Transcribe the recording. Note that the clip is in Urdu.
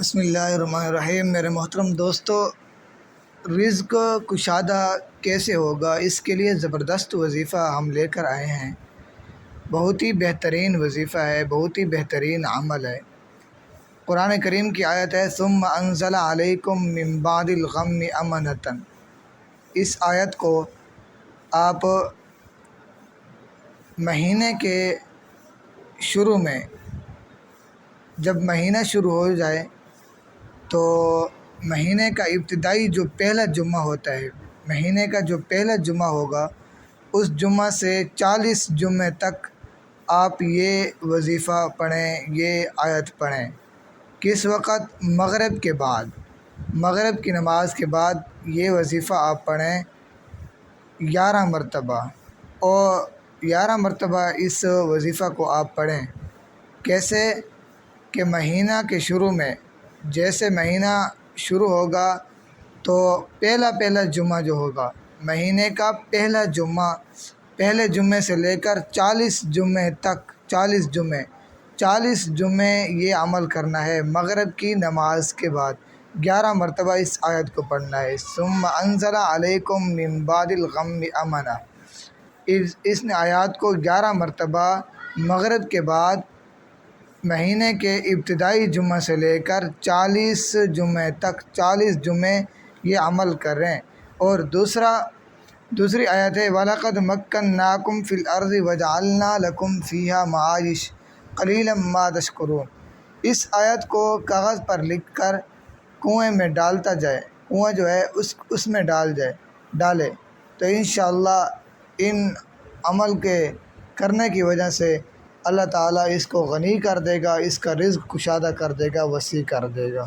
بسم اللہ الرحمن الرحیم۔ میرے محترم دوستو، رزق کشادہ کیسے ہوگا، اس کے لیے زبردست وظیفہ ہم لے کر آئے ہیں۔ بہت ہی بہترین وظیفہ ہے، بہت ہی بہترین عمل ہے۔ قرآن کریم کی آیت ہے ثم انزل علیکم من بعد الغم امنۃ۔ اس آیت کو آپ مہینے کے شروع میں، جب مہینہ شروع ہو جائے تو مہینے کا ابتدائی جو پہلا جمعہ ہوتا ہے، مہینے کا جو پہلا جمعہ ہوگا، اس جمعہ سے 40 جمعے تک آپ یہ وظیفہ پڑھیں، یہ آیت پڑھیں۔ کس وقت؟ مغرب کے بعد، مغرب کی نماز کے بعد یہ وظیفہ آپ پڑھیں 11 مرتبہ، اور 11 مرتبہ اس وظیفہ کو آپ پڑھیں۔ کیسے کہ مہینہ کے شروع میں، جیسے مہینہ شروع ہوگا تو پہلا جمعہ جو ہوگا، مہینے کا پہلا جمعہ، پہلے جمعے سے لے کر 40 جمعے تک، 40 جمعے یہ عمل کرنا ہے۔ مغرب کی نماز کے بعد 11 مرتبہ اس آیت کو پڑھنا ہے ثم انزل علیکم من بعد الغم امنۃ۔ اس نے آیات کو 11 مرتبہ مغرب کے بعد مہینے کے ابتدائی جمعہ سے لے کر 40 جمعے تک، 40 جمعے یہ عمل کریں۔ اور دوسری آیت ہے وَلَقَدْ مَكَّنَّاكُمْ فِي الْأَرْضِ وَجَعَلْنَا لَكُمْ فِيهَا مَعَائِشَ قَلِيلًا مَا تَشْكُرُونَ۔ اس آیت کو کاغذ پر لکھ کر کنویں میں ڈالتا جائے، کنواں جو ہے اس میں ڈالے تو انشاءاللہ ان عمل کے کرنے کی وجہ سے اللہ تعالیٰ اس کو غنی کر دے گا، اس کا رزق کشادہ کر دے گا، وسیع کر دے گا۔